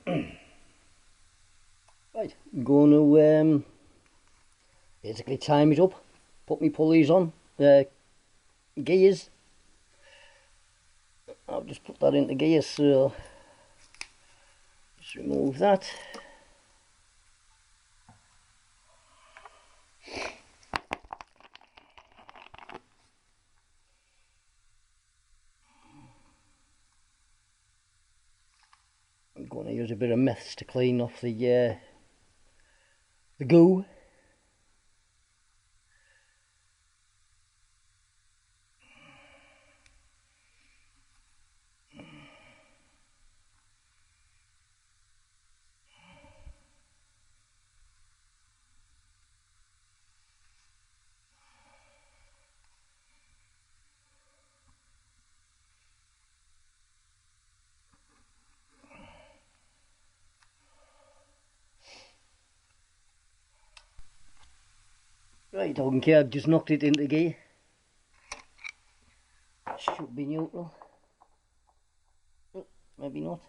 Right, I'm going to basically time it up, put my pulleys on, gears. I'll just put that into gear, so just remove that. I'm going to use a bit of meths to clean off the goo. Right, okay, I've just knocked it into gear. Should be neutral. Oh, maybe not.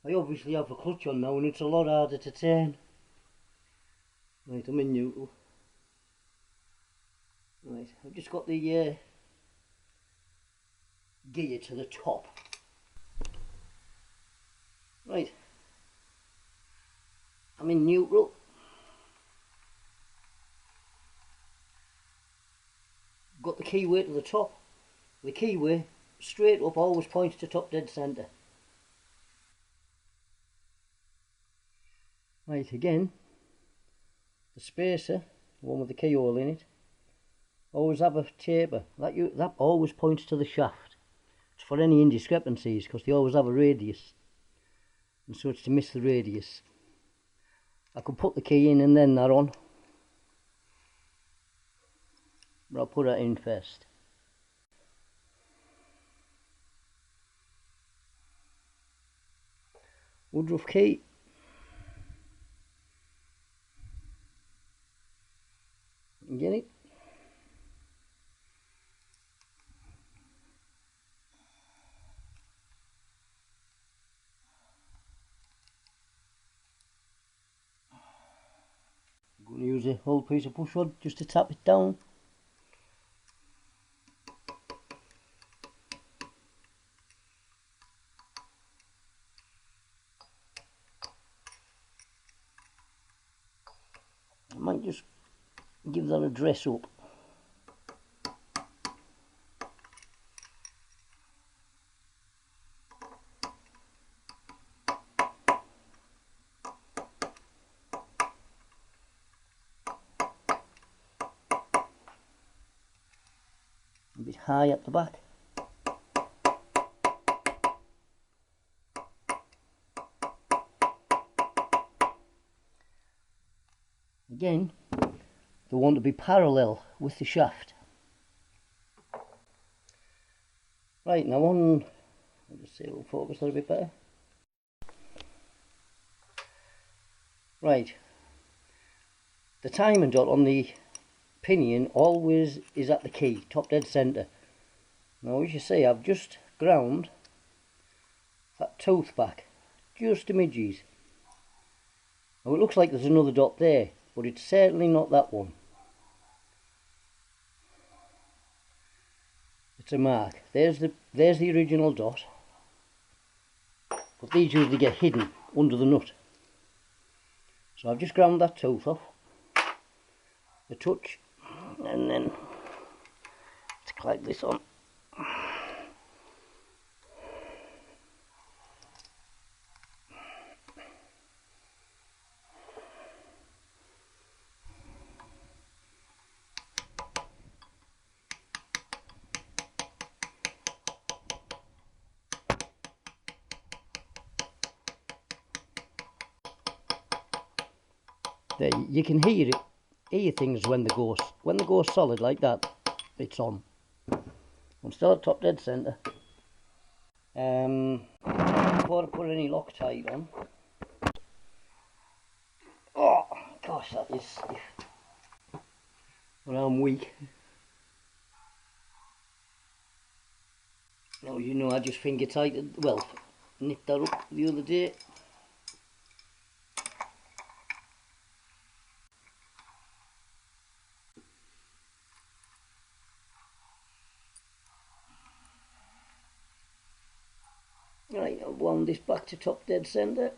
I obviously have a clutch on now and it's a lot harder to turn. Right, I'm in neutral. Right, I've just got the gear to the top. Right, I'm in neutral. Got the keyway to the top. The keyway straight up always points to top dead centre. Right, again, the spacer, the one with the keyhole in it, always have a taper. That always points to the shaft. It's for any indiscrepancies because they always have a radius, and so it's to miss the radius. I could put the key in and then that on, but I'll put that in first. Woodruff key. Get it? I'm going to use a whole piece of push rod just to tap it down. I might just give that a dress up. A bit high at the back. Again, they want to be parallel with the shaft. Right, now on, I'll just see if it'll focus a little bit better. Right, the timing dot on the pinion always is at the key, top dead centre. Now as you see, I've just ground that tooth back, just a midges. Now it looks like there's another dot there, but it's certainly not that one. It's a mark. There's the original dot, but these usually get hidden under the nut. So I've just ground that tooth off a touch, and then to clip this on. There, you can hear things when they go solid like that. It's on. I'm still at top dead centre. Before I put any Loctite on. Oh gosh, that is stiff. When I'm weak. Now you know I just finger tightened, well, nipped that up the other day. Right, I'll wound this back to top dead centre.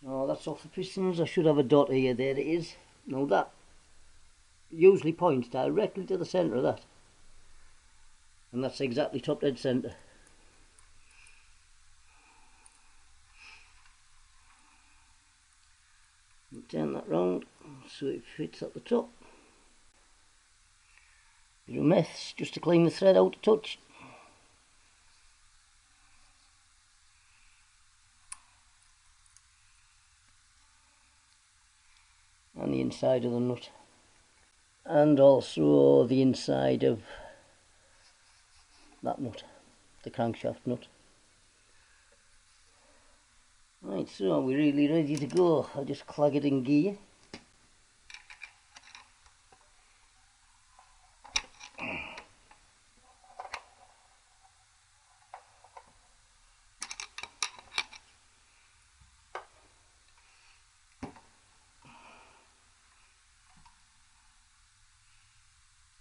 Oh, that's off the pistons. I should have a dot here. There it is. Now that usually points directly to the centre of that. And that's exactly top dead centre. Turn that round so it fits at the top. Bit of mess just to clean the thread out a touch. And the inside of the nut. And also the inside of that nut, the crankshaft nut. Right, so we're really ready to go. I'll just clag it in gear.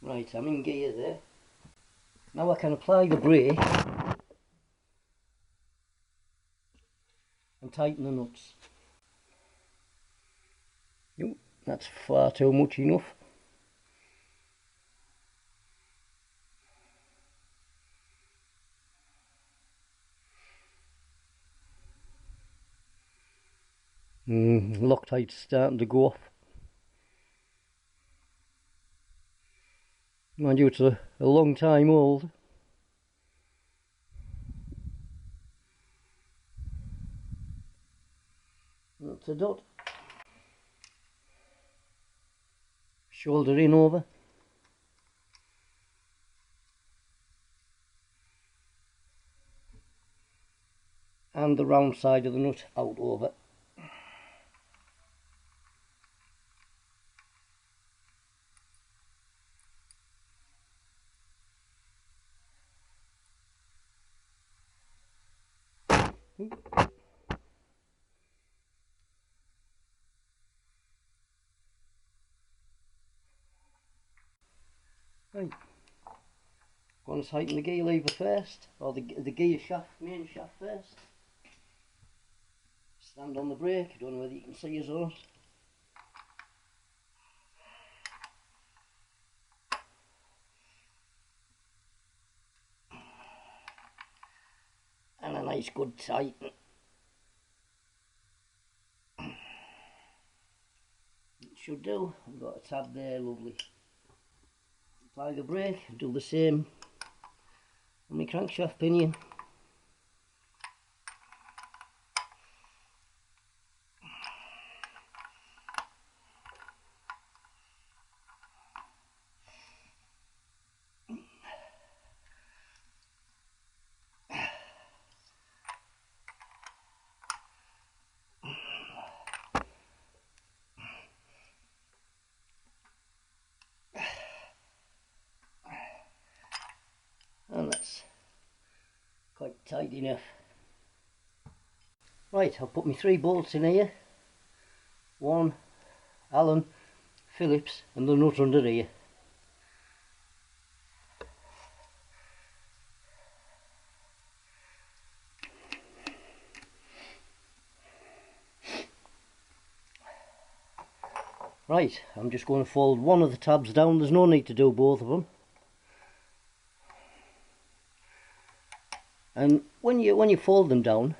Right, I'm in gear there. Now I can apply the brake and tighten the nuts. Yep, that's far too much enough. Loctite's starting to go off. Mind you, it's a long time old. That's a dot. Shoulder in over. And the round side of the nut out over. Right, going to tighten the gear lever first, or the gear shaft, main shaft first. Stand on the brake, I don't know whether you can see yours. And a nice good tighten. It should do. I've got a tab there, lovely. Apply the brake, do the same on my crankshaft pinion. And that's quite tight enough. Right, I'll put my 3 bolts in here. 1 Allen, Phillips, and the nut under here. Right, I'm just going to fold one of the tabs down. There's no need to do both of them. And when you fold them down,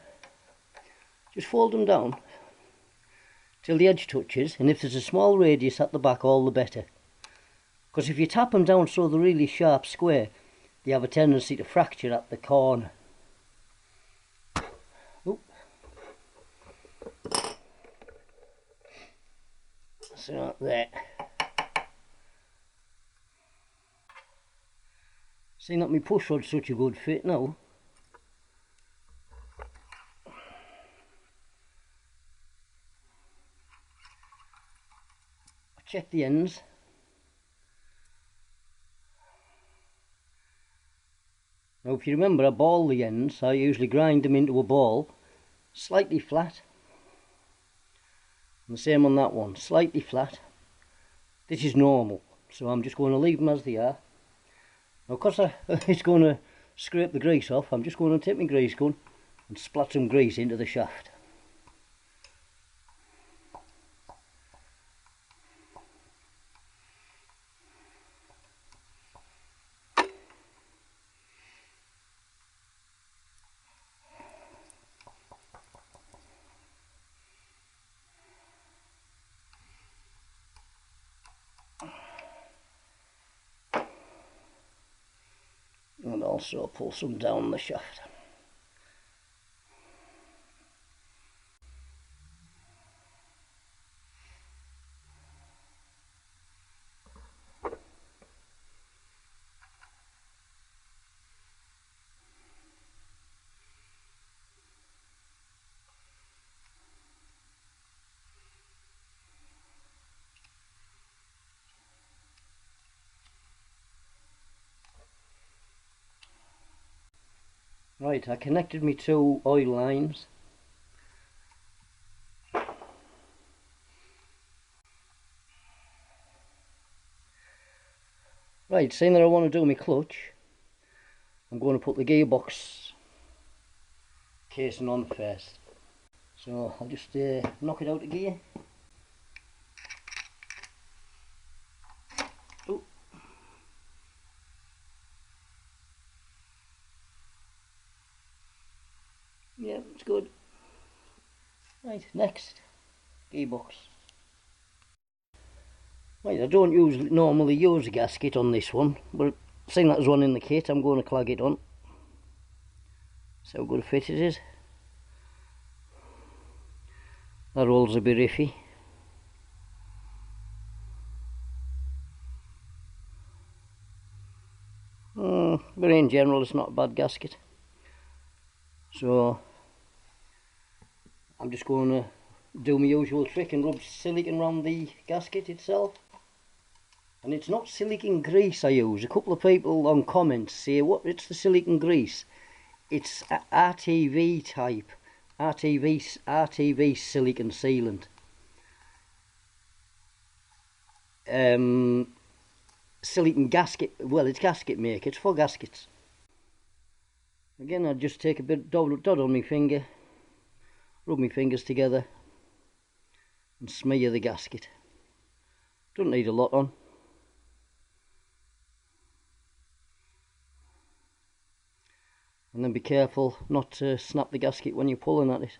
just fold them down till the edge touches, and if there's a small radius at the back, all the better. Because if you tap them down so they're really sharp square, they have a tendency to fracture at the corner. Oop. So there. Seeing that my push rod's such a good fit now, I check the ends. Now if you remember, I ball the ends. I usually grind them into a ball, slightly flat. And the same on that one, slightly flat. This is normal, so I'm just going to leave them as they are. Now because it's going to scrape the grease off, I'm just going to take my grease gun and splat some grease into the shaft. And also pull some down the shaft. Right, I connected my two oil lines. Right, seeing that I want to do my clutch, I'm going to put the gearbox casing on first. So I'll just knock it out of gear. Oh. Yeah, it's good. Right, next, gearbox. Right, I don't normally use a gasket on this one, but seeing that there's one in the kit, I'm going to clag it on. See how good a fit it is. That roll's a bit iffy. But in general it's not a bad gasket. So I'm just going to do my usual trick and rub silicone around the gasket itself. And it's not silicone grease I use. A couple of people on comments say, what, it's the silicone grease. It's RTV type, RTV silicone sealant. Silicone gasket, well, it's gasket maker, it's for gaskets. Again, I'd just take a bit dot on my finger, rub my fingers together and smear the gasket. Don't need a lot on. And then be careful not to snap the gasket when you're pulling at it.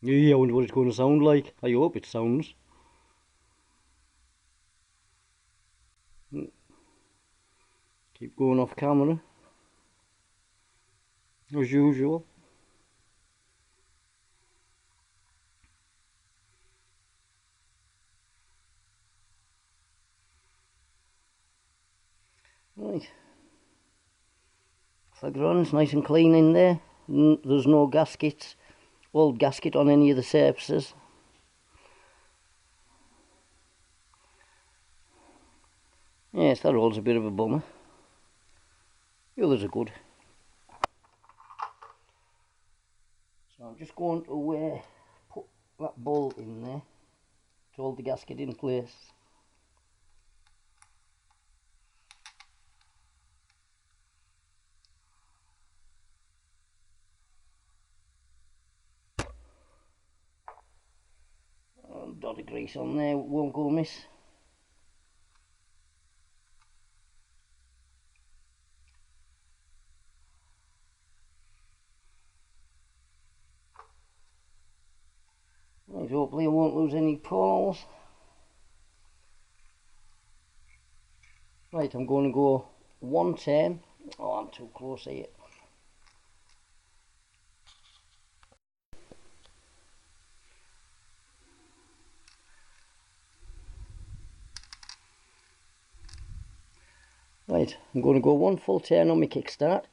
Yeah, I wonder what it's going to sound like. I hope it sounds. Keep going off camera, as usual. Right. Flag runs nice and clean in there. There's no gaskets, old gasket on any of the surfaces. Yes, that roll's a bit of a bummer. The others are good. So I'm just going to put that bolt in there to hold the gasket in place. Dot of grease on there, won't go miss. Right, hopefully I won't lose any pawls. Right, I'm going to go 110. Oh, I'm too close here. Right, I'm going to go 1 full turn on my kickstart.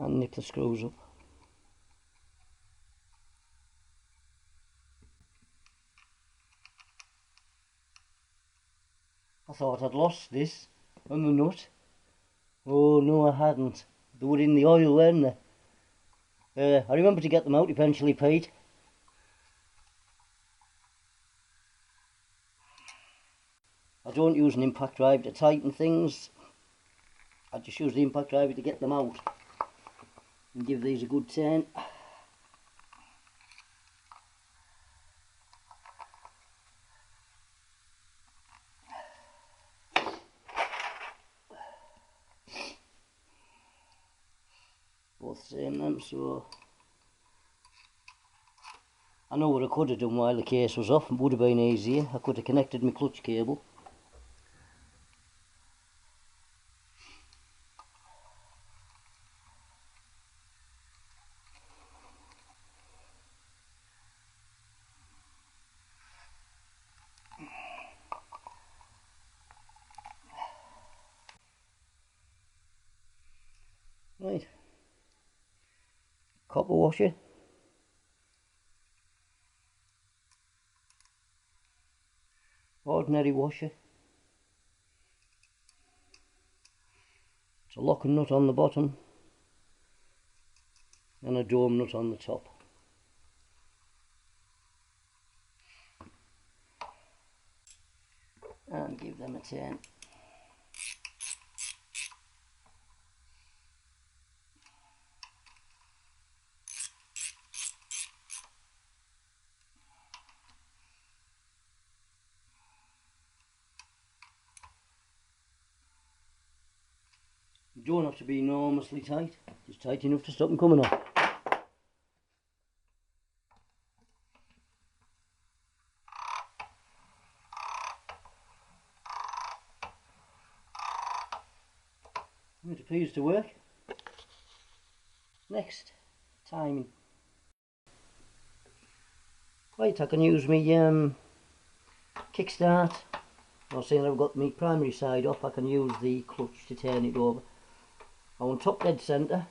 And nip the screws up. I thought I'd lost this on the nut. Oh no, I hadn't. They were in the oil, weren't they? I remember to get them out eventually, Pete. I don't use an impact drive to tighten things. I just use the impact drive to get them out and give these a good turn. Both same them, so I know what I could have done while the case was off. It would have been easier. I could have connected my clutch cable. Right, copper washer. Ordinary washer. It's a locking nut on the bottom and a dome nut on the top. And give them a turn. You don't have to be enormously tight, just tight enough to stop them coming off. It appears to work. Next, timing. Right, I can use my kickstart. Or seeing I've got my primary side off, I can use the clutch to turn it over. I want top dead centre.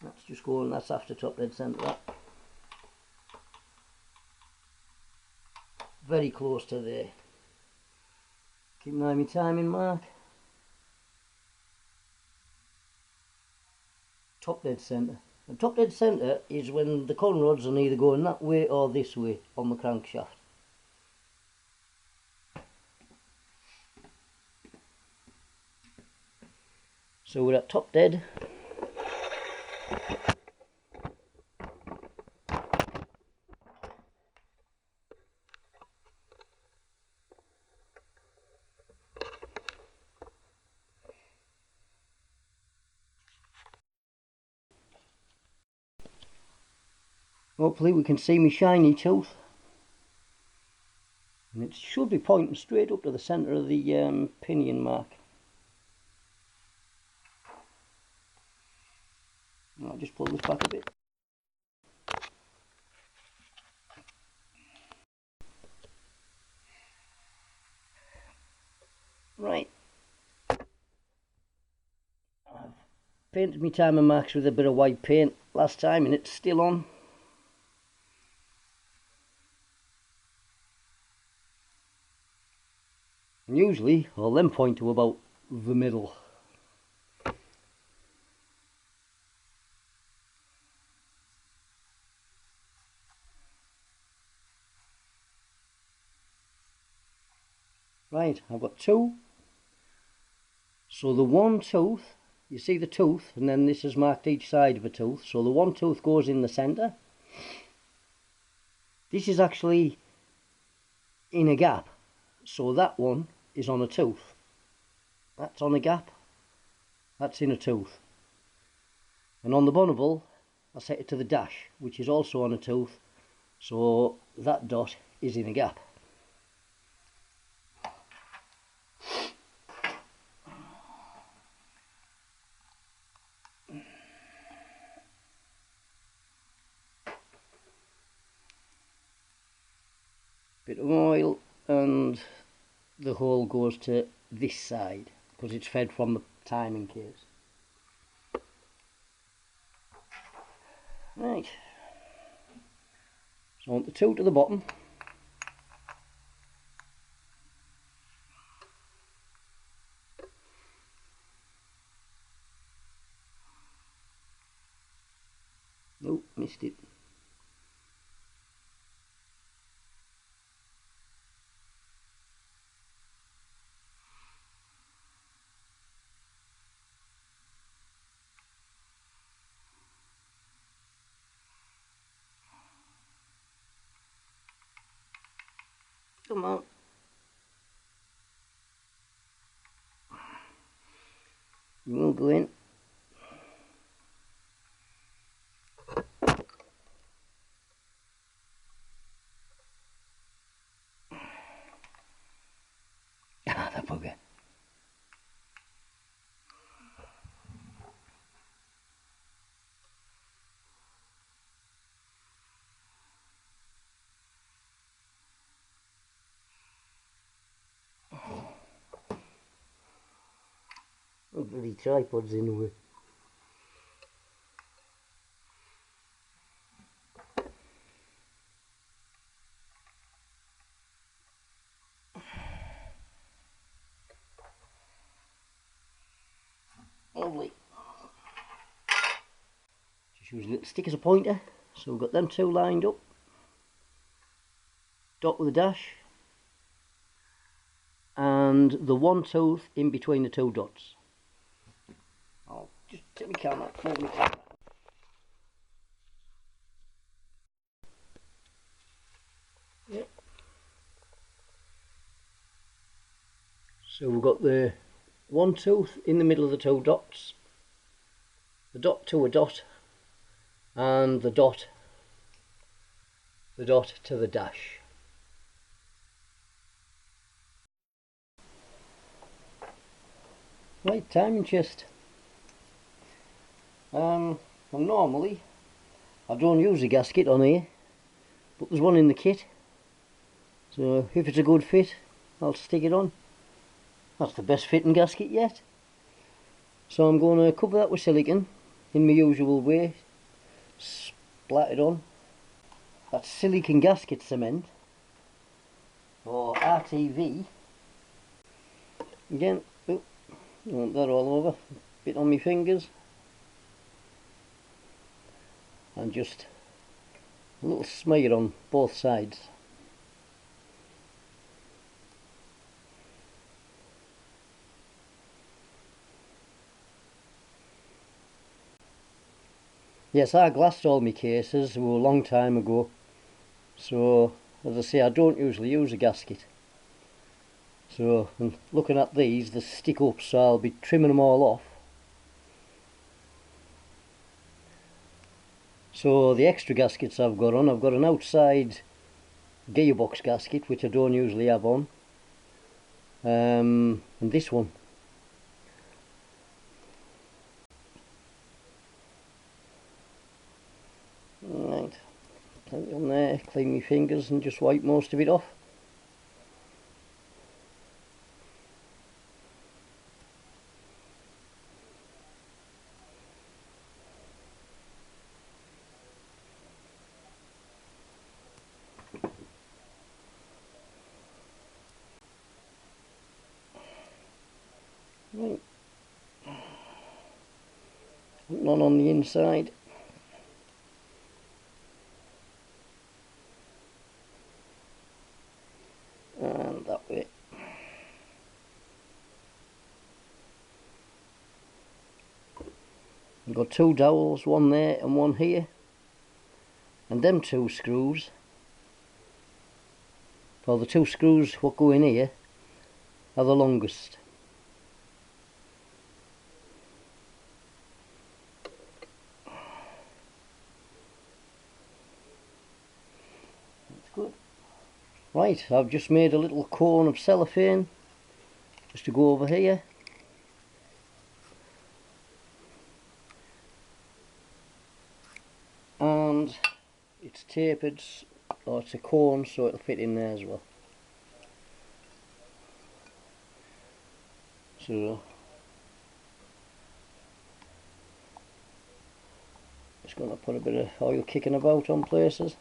That's just going, that's after top dead centre, that. Very close to there. Keep an eye on my timing mark. Top dead centre. And top dead centre is when the con rods are either going that way or this way on the crankshaft. So we're at top dead. Hopefully we can see my shiny tooth. And it should be pointing straight up to the centre of the pinion mark. I'll just pull this back a bit. Right. I've painted my timing marks with a bit of white paint last time and it's still on. And usually all them point to about the middle. Right, I've got two. So the one tooth, you see the tooth, and then this is marked each side of a tooth. So the one tooth goes in the centre. This is actually in a gap. So that one is on a tooth. That's on a gap. That's in a tooth. And on the bonneville, I set it to the dash, which is also on a tooth. So that dot is in a gap. Bit of oil, and the hole goes to this side because it's fed from the timing case. Right, so I want the two to the bottom. Oh, missed it. Come on. You won't go in. Ah, the bugger. Oh, bloody tripod's in the way. Lovely. Just use a little stick as a pointer. So we've got them two lined up. Dot with a dash. And the one tooth in between the two dots. I'll just take my camera, move my camera. Yep. So we've got the one tooth in the middle of the two dots, the dot to a dot, and the dot to the dash. Right, timing chest. Well, normally I don't use a gasket on here, but there's one in the kit, so if it's a good fit I'll stick it on. That's the best fitting gasket yet. So I'm going to cover that with silicone in my usual way, splat it on. That's silicone gasket cement, or RTV. Again, oh, I want that all over, bit on my fingers, and just a little smear on both sides. Yes, I glassed all my cases a long time ago, so as I say, I don't usually use a gasket. So, and looking at these, they stick up, so I'll be trimming them all off. So the extra gaskets I've got an outside gearbox gasket, which I don't usually have on, and this one. Right, plenty on there, clean my fingers and just wipe most of it off. Right, none on the inside. And that way. I've got two dowels, one there and one here, and them two screws, well, the two screws what go in here are the longest. That's good. Right, I've just made a little cone of cellophane just to go over here. And it's tapered, or it's a cone, so it'll fit in there as well. So just going to put a bit of oil kicking about on places.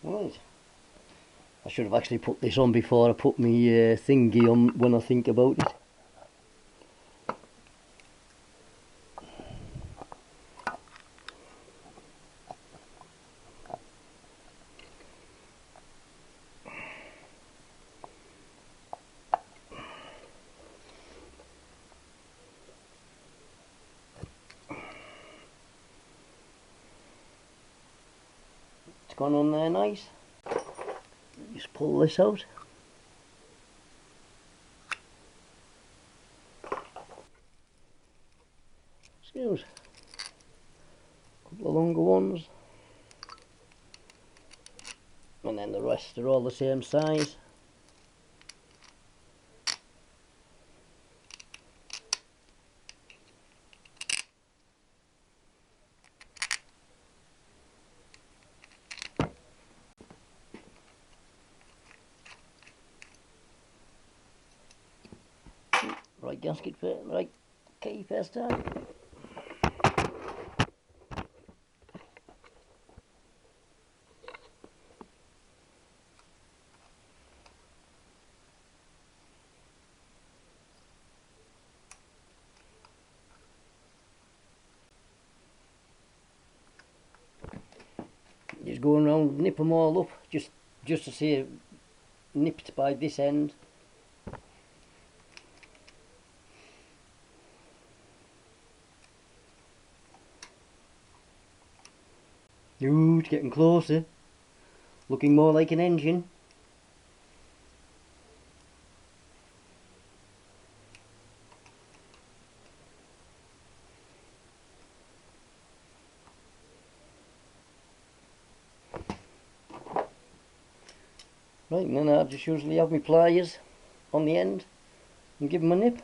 Right. I should have actually put this on before I put my thingy on when I think about it. It's gone on there nice. Just pull this out. Excuse. A couple of longer ones. And then the rest are all the same size. Right gasket for right key first time. Just going around, nip them all up, just to see it nipped by this end. Ooh, it's getting closer. Looking more like an engine. Right, and then I just usually have my pliers on the end and give them a nip.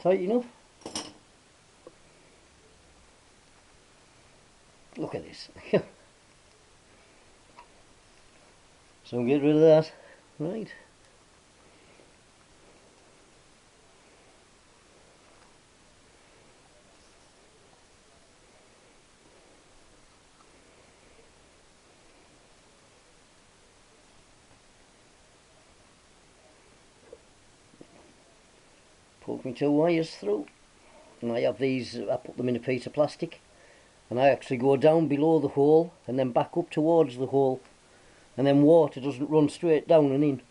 Tight enough. Look at this. So get rid of that. Right. Pulled my two wires through, and I have these, I put them in a piece of plastic, and I actually go down below the hole and then back up towards the hole, and then water doesn't run straight down and in.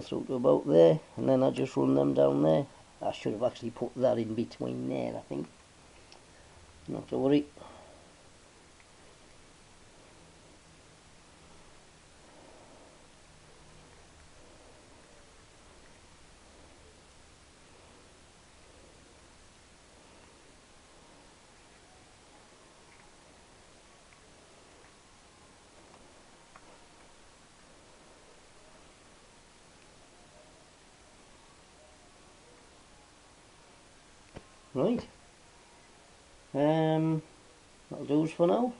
through to about there, and then I just run them down there. I should have actually put that in between there, I think. Not to worry. Right. That'll do us for now.